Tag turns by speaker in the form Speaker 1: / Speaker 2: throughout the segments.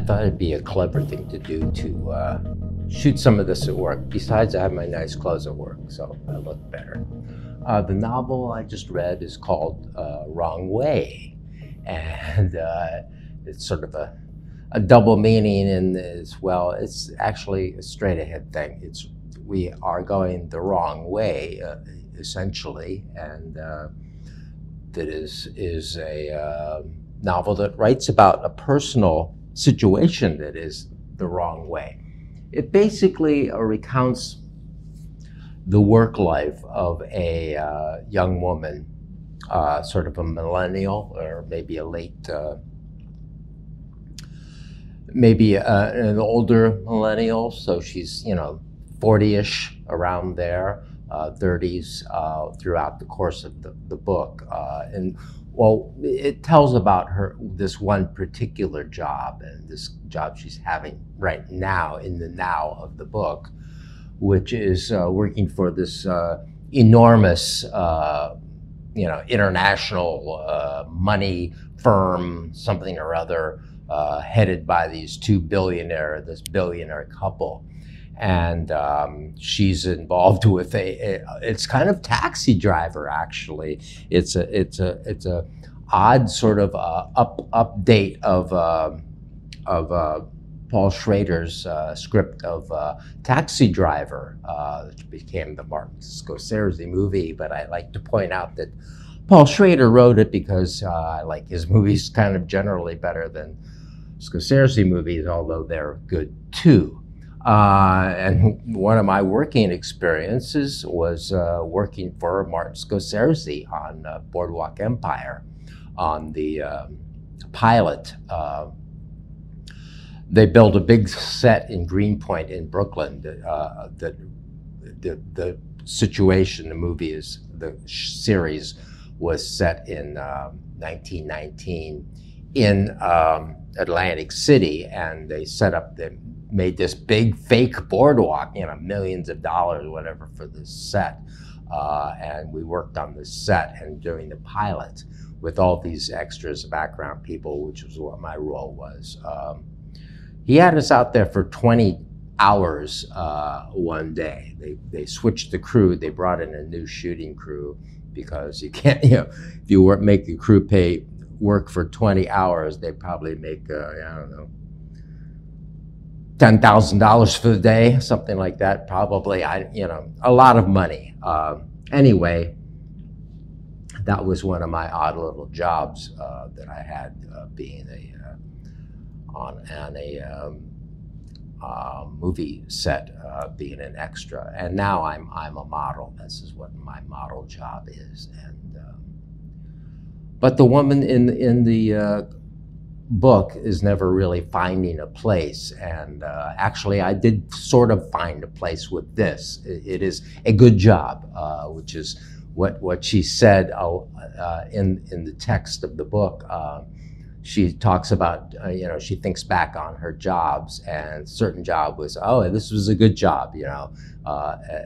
Speaker 1: I thought it'd be a clever thing to do to shoot some of this at work. Besides, I have my nice clothes at work, so I look better. The novel I just read is called Wrong Way, and it's sort of a double meaning in as well. It's actually a straight ahead thing. We are going the wrong way, essentially, and that is a novel that writes about a personal situation that is the wrong way. It basically recounts the work life of a young woman, sort of a millennial, or maybe a late, maybe an older millennial. So she's, 40-ish, around there, 30s throughout the course of the book. And well, it tells about this one particular job, and this job she's having right now, in the now of the book, which is working for this enormous, international money firm, something or other, headed by this billionaire couple. And she's involved with it's kind of taxi driver, actually. It's a odd sort of update of Paul Schrader's script of Taxi Driver, which became the Martin Scorsese movie. But I like to point out that Paul Schrader wrote it because I like his movies kind of generally better than Scorsese movies, although they're good too. And one of my working experiences was working for Martin Scorsese on Boardwalk Empire, on the pilot. They built a big set in Greenpoint in Brooklyn. The situation, the series was set in 1919 in Atlantic City, and they made this big fake boardwalk, millions of dollars or whatever for this set. And we worked on this set and during the pilot with all these extras, background people, which was what my role was. He had us out there for 20 hours one day. They switched the crew. They brought in a new shooting crew because you can't, if you make the crew work for 20 hours, they probably make, I don't know, $10,000 for the day, something like that, probably. A lot of money. Anyway, that was one of my odd little jobs that I had, being on a movie set, being an extra. And now I'm a model. This is what my model job is. And but the woman in the book is never really finding a place, and actually I did sort of find a place with this. It is a good job, which is what she said in the text of the book. She talks about, she thinks back on her jobs, and certain job was, this was a good job,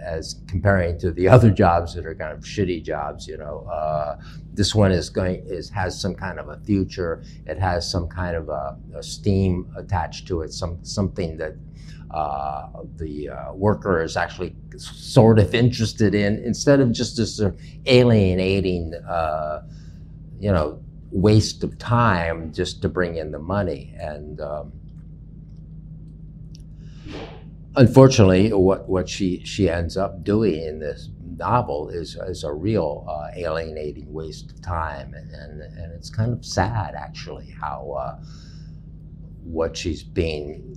Speaker 1: as comparing to the other jobs that are kind of shitty jobs. This one has some kind of a future. It has some kind of a steam attached to it, something that the worker is actually sort of interested in, instead of just this alienating, waste of time just to bring in the money. And unfortunately, what she ends up doing in this novel is a real alienating waste of time, and it's kind of sad, actually, how what she's being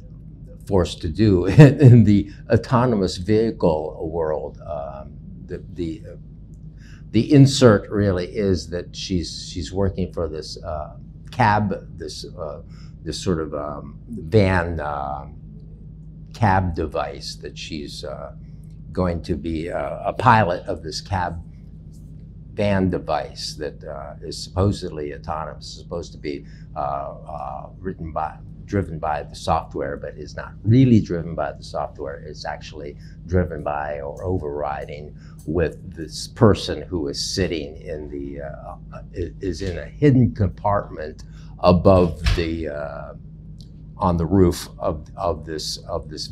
Speaker 1: forced to do in the autonomous vehicle world. The insert really is that she's working for this cab, this sort of van cab device, that she's going to be a pilot of this cab van device that is supposedly autonomous, is supposed to be driven by the software, but is not really driven by the software. It's actually driven by or overriding with this person who is sitting in is in a hidden compartment above the on the roof of this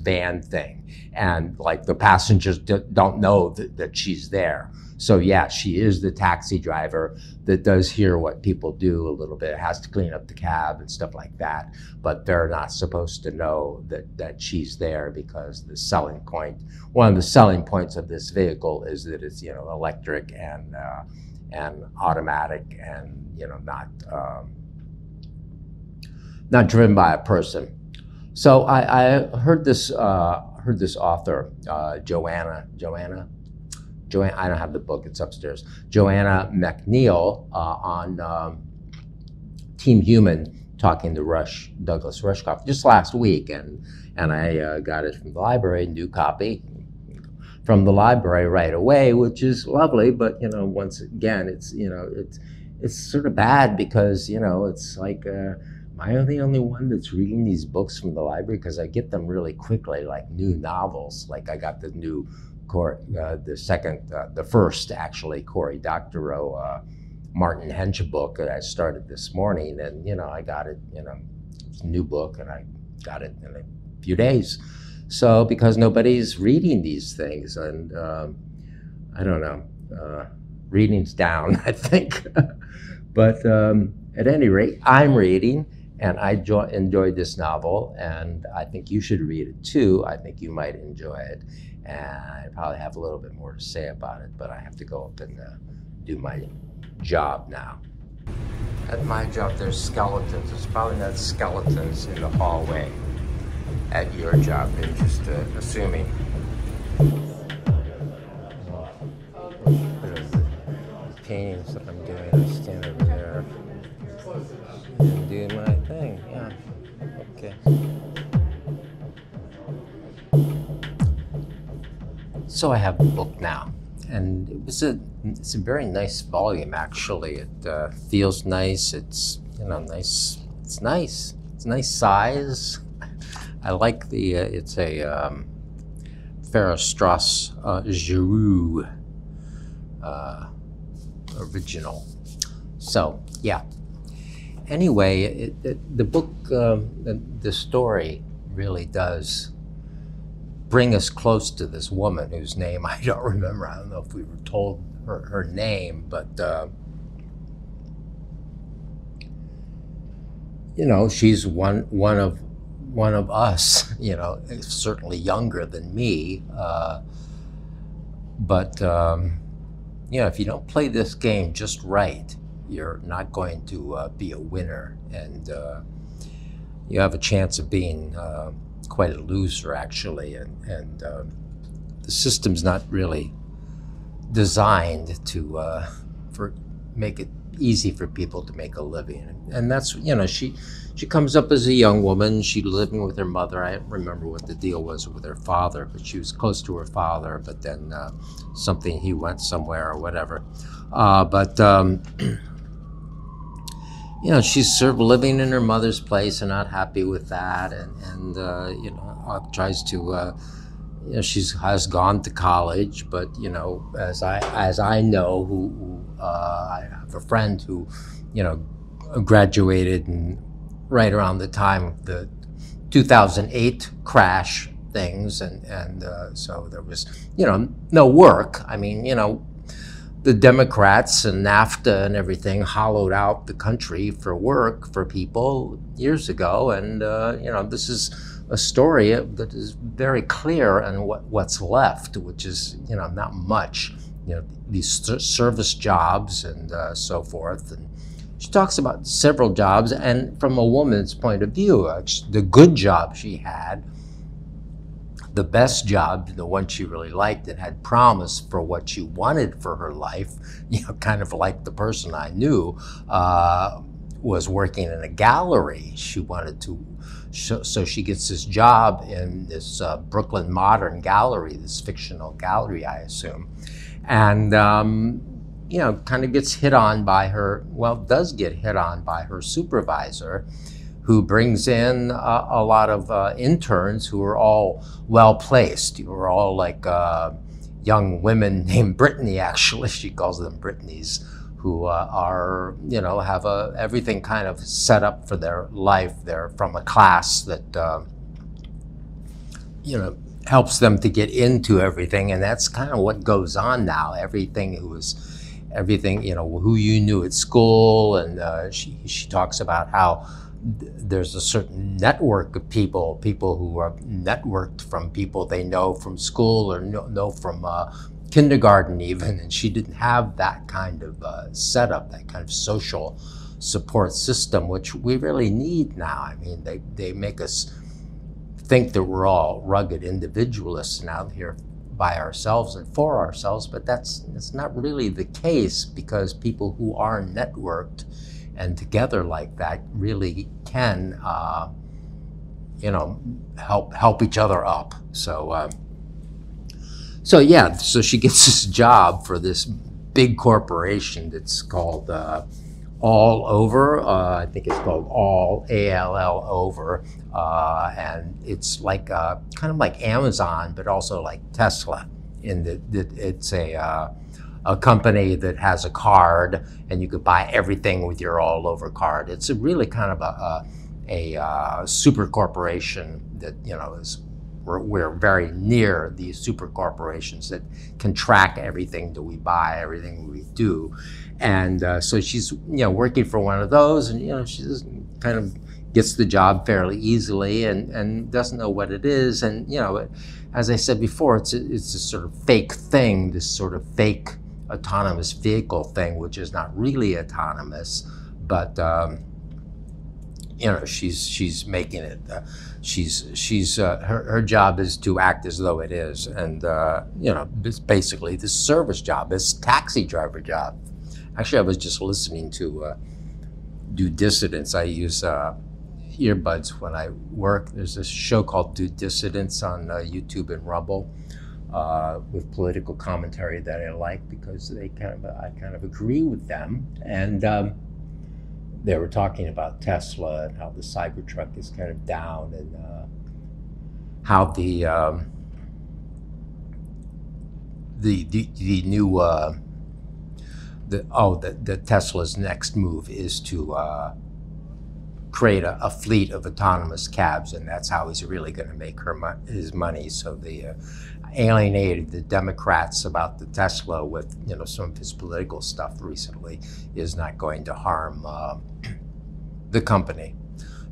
Speaker 1: van thing, and like the passengers don't know that she's there. So yeah, she is the taxi driver that does hear what people do a little bit, has to clean up the cab and stuff like that, but they're not supposed to know that she's there, because the selling point, one of the selling points of this vehicle is that it's, you know, electric and automatic, and, you know, not driven by a person. So I heard this author, Joanne, I don't have the book, it's upstairs. Joanne McNeil on Team Human, talking to Douglas Rushkoff just last week, and I got it from the library, new copy from the library right away, which is lovely. But, you know, once again, it's, you know, it's sort of bad, because, you know, it's like, am I the only one that's reading these books from the library? Because I get them really quickly, like new novels. Like I got the new the first actually Cory Doctorow Martin Hench book that I started this morning, and, you know, I got it, you know, it's a new book, and I got it in a few days. So because nobody's reading these things, and I don't know, reading's down, I think. But at any rate, I'm reading, and I enjoyed this novel, and I think you should read it too. I think you might enjoy it, and I probably have a little bit more to say about it, but I have to go up and do my job now. At my job, there's skeletons. There's probably not skeletons in the hallway at your job. They're just assuming. Paintings that I'm doing, I stand over there and do my thing. Yeah. Okay. So I have the book now, and it's a very nice volume, actually. It feels nice. It's, you know, nice. It's nice. It's a nice size. I like the. It's a Ferrostrass Giroux original. So yeah. Anyway, the book, the story really does bring us close to this woman whose name I don't remember. I don't know if we were told her name, but you know, she's one of us. You know, certainly younger than me, but you know, if you don't play this game just right, you're not going to be a winner, and you have a chance of being quite a loser, actually, and the system's not really designed to make it easy for people to make a living. And that's, you know, she comes up as a young woman. She's living with her mother. I don't remember what the deal was with her father, but she was close to her father, but then he went somewhere or whatever. You know, she's sort of living in her mother's place and not happy with that, and you know, tries to, you know, has gone to college, but, you know, as I know, who I have a friend who, you know, graduated and right around the time of the 2008 crash things, and so there was, you know, no work. I mean, you know, the Democrats and NAFTA and everything hollowed out the country for work for people years ago, and you know, this is a story that is very clear on what's left, which is, you know, not much. You know, these service jobs and so forth. And she talks about several jobs, and from a woman's point of view, the good job she had, the best job, the one she really liked, that had promise for what she wanted for her life, you know, kind of like the person I knew, was working in a gallery. She wanted to, so she gets this job in this Brooklyn Modern Gallery, this fictional gallery, I assume, and you know, kind of gets hit on by her, well, does get hit on by her supervisor, who brings in a lot of interns who are all well-placed, who are all like young women named Brittany, actually. She calls them Brittany's, who are, you know, have everything kind of set up for their life. They're from a class that, you know, helps them to get into everything, and that's kind of what goes on now. Everything, you know, who you knew at school, and she talks about how there's a certain network of people who are networked from people they know from school or know from kindergarten even, and she didn't have that kind of setup, that kind of social support system, which we really need now. I mean, they make us think that we're all rugged individualists and out here by ourselves and for ourselves, but that's not really the case, because people who are networked and together like that really can, you know, help each other up. So, so yeah, so she gets this job for this big corporation that's called All Over. I think it's called All, A-L-L Over, and it's like kind of like Amazon, but also like Tesla, in that it's a company that has a card, and you could buy everything with your All Over card. It's a really kind of a super corporation that, you know, we're very near these super corporations that can track everything that we buy, everything we do. And so she's, you know, working for one of those, and, you know, she just kind of gets the job fairly easily, and doesn't know what it is. And, you know, as I said before, it's a sort of fake thing, this sort of fake autonomous vehicle thing, which is not really autonomous, but you know, she's making it. Her job is to act as though it is, and you know, it's basically this service job, this taxi driver job. Actually, I was just listening to Due Dissidence. I use earbuds when I work. There's this show called Due Dissidence on YouTube and Rumble, with political commentary that I like, because I kind of agree with them. And they were talking about Tesla and how the Cybertruck is kind of down, and how the new the Tesla's next move is to create a fleet of autonomous cabs, and that's how he's really going to make his money. So they alienated the Democrats about the Tesla with, you know, some of his political stuff recently is not going to harm the company.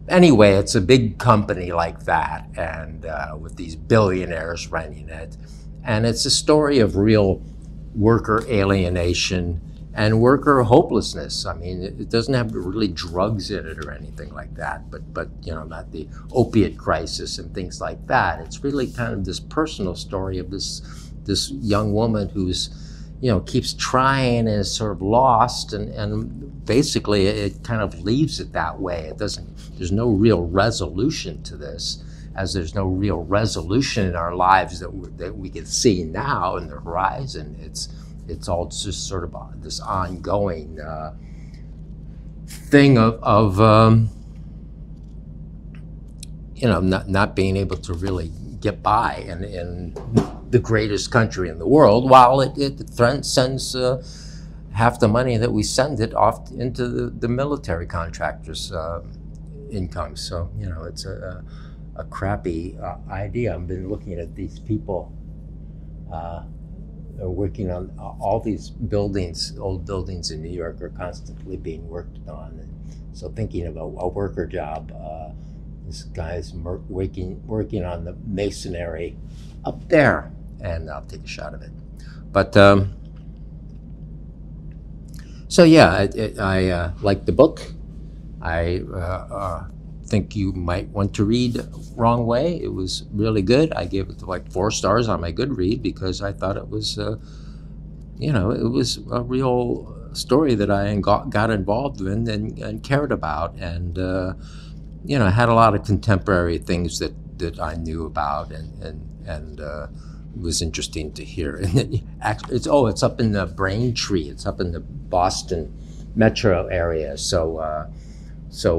Speaker 1: Anyway, it's a big company like that, and with these billionaires running it, and it's a story of real worker alienation and worker hopelessness. I mean, it doesn't have really drugs in it or anything like that, but you know, not the opiate crisis and things like that. It's really kind of this personal story of this young woman who's, you know, keeps trying and is sort of lost, and basically it kind of leaves it that way. It doesn't. There's no real resolution to this, as there's no real resolution in our lives that we can see now in the horizon. It's all just sort of this ongoing thing of you know, not being able to really get by in the greatest country in the world, while it sends half the money that we send it off into the military contractors' income. So, you know, it's a crappy idea. I've been looking at these people are working on all these buildings. Old buildings in New York are constantly being worked on, and so thinking of a worker job, this guy's working on the masonry up there, and I'll take a shot of it. But so yeah, I like the book. I think you might want to read Wrong Way. It was really good. I gave it like 4 stars on my Goodread, because I thought it was, you know, it was a real story that I got involved in and cared about, and you know, had a lot of contemporary things that I knew about, and it was interesting to hear. And then actually, it's up in the Braintree. It's up in the Boston metro area. So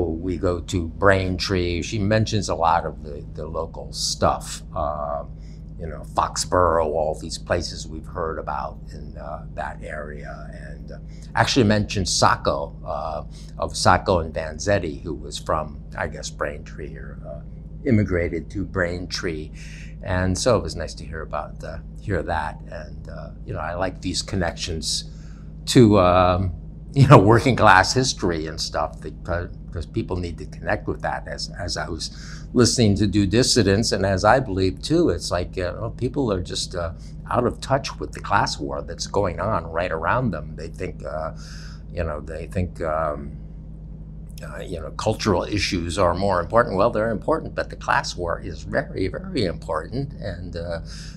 Speaker 1: we go to Braintree. She mentions a lot of the local stuff, you know, Foxborough, all these places we've heard about in that area. And actually mentioned Sacco, of Sacco and Vanzetti, who was from, I guess, Braintree, or immigrated to Braintree. And so it was nice to hear that. And, you know, I like these connections to, you know, working class history and stuff, because people need to connect with that. As I was listening to Do Dissidents, and as I believe too, it's like people are just out of touch with the class war that's going on right around them. They think, you know, you know, cultural issues are more important. Well, they're important, but the class war is very, very important, and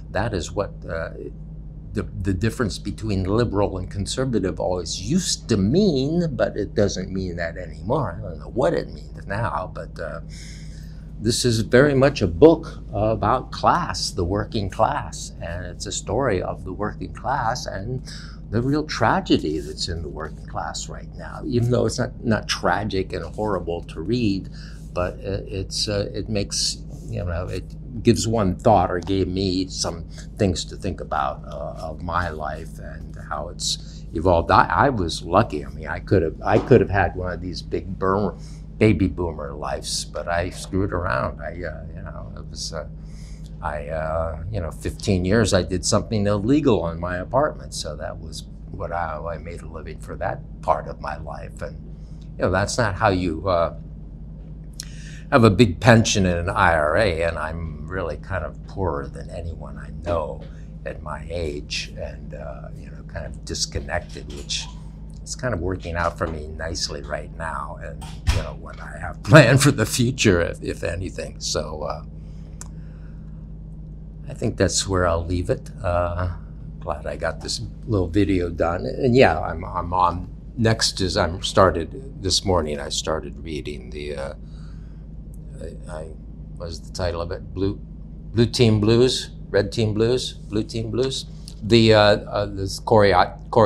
Speaker 1: that is what the difference between liberal and conservative always used to mean, but it doesn't mean that anymore. I don't know what it means now, but this is very much a book about class, the working class, and it's a story of the working class and the real tragedy that's in the working class right now. Even though it's not tragic and horrible to read, but it makes, you know, it gives one thought, or gave me some things to think about of my life and how it's evolved. I was lucky. I mean, I could have had one of these big baby boomer lives, but I screwed around. You know, it was you know, 15 years I did something illegal in my apartment, so that was what I made a living for that part of my life. And you know, that's not how you have a big pension in an IRA, and I'm really kind of poorer than anyone I know at my age, and you know, kind of disconnected, which is kind of working out for me nicely right now, and you know, what I have planned for the future, if anything. So I think that's where I'll leave it. Glad I got this little video done, and yeah, I'm on. Next is this morning I started reading the. What was the title of it? Blue Team Blues, Red Team Blues, Blue Team Blues. This Cory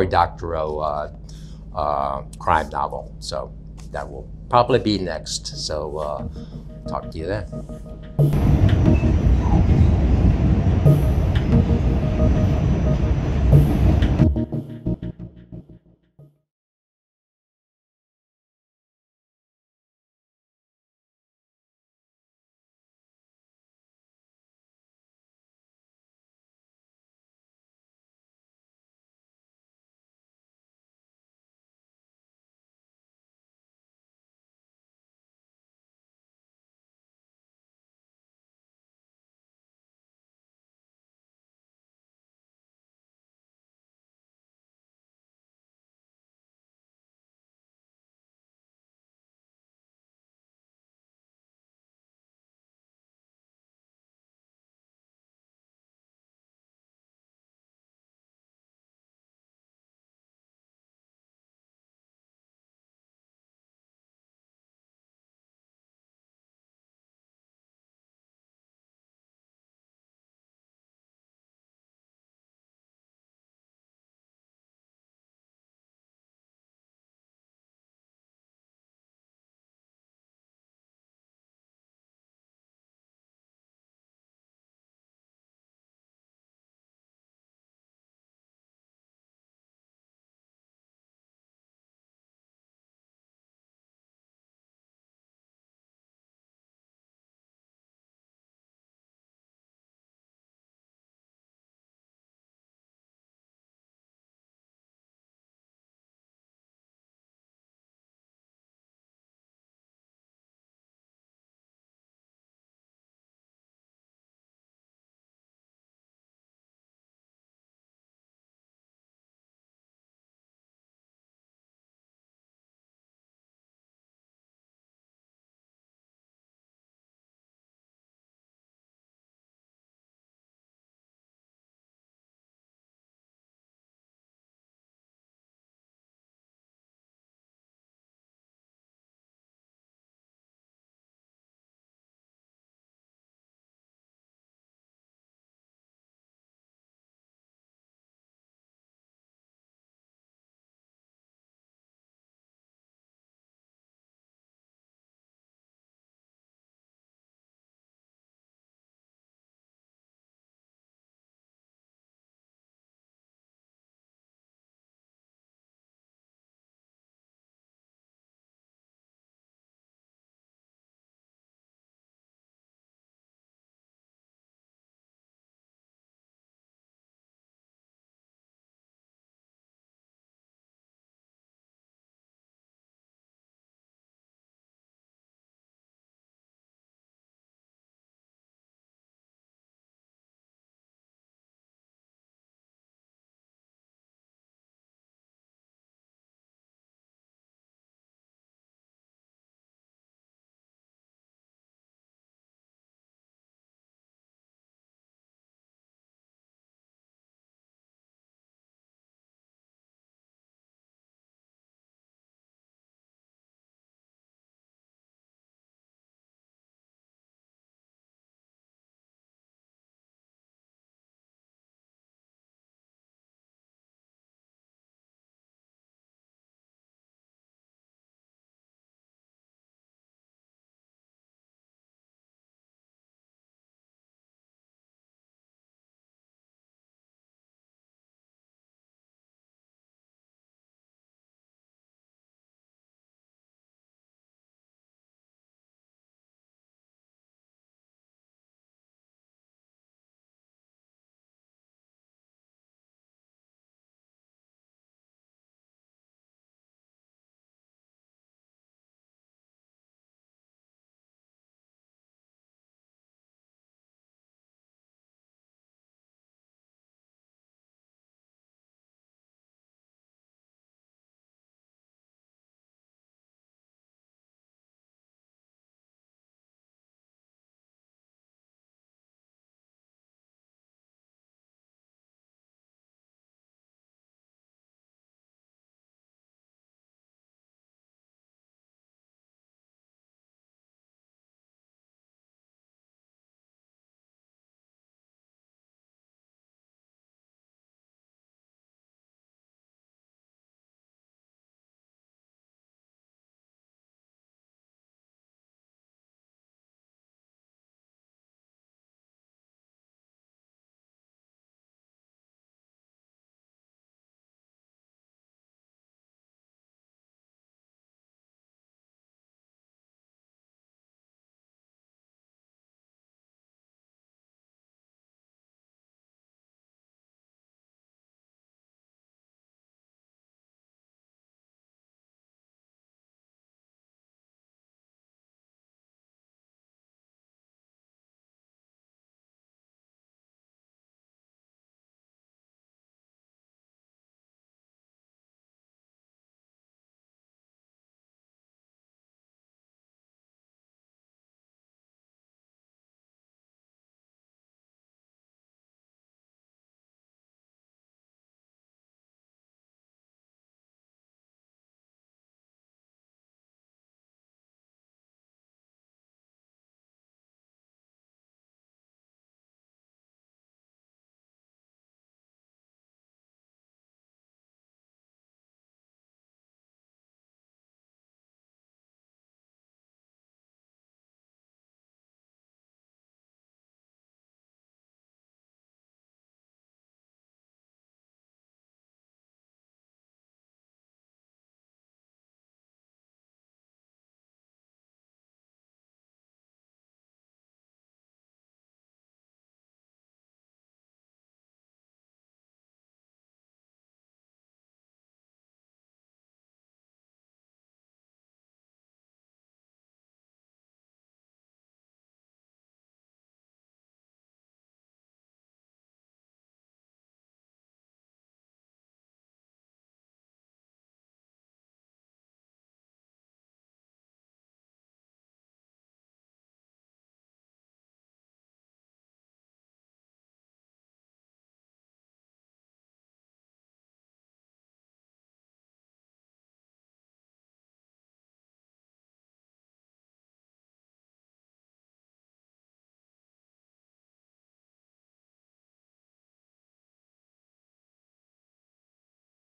Speaker 1: Doctorow crime novel. So that will probably be next. So talk to you then.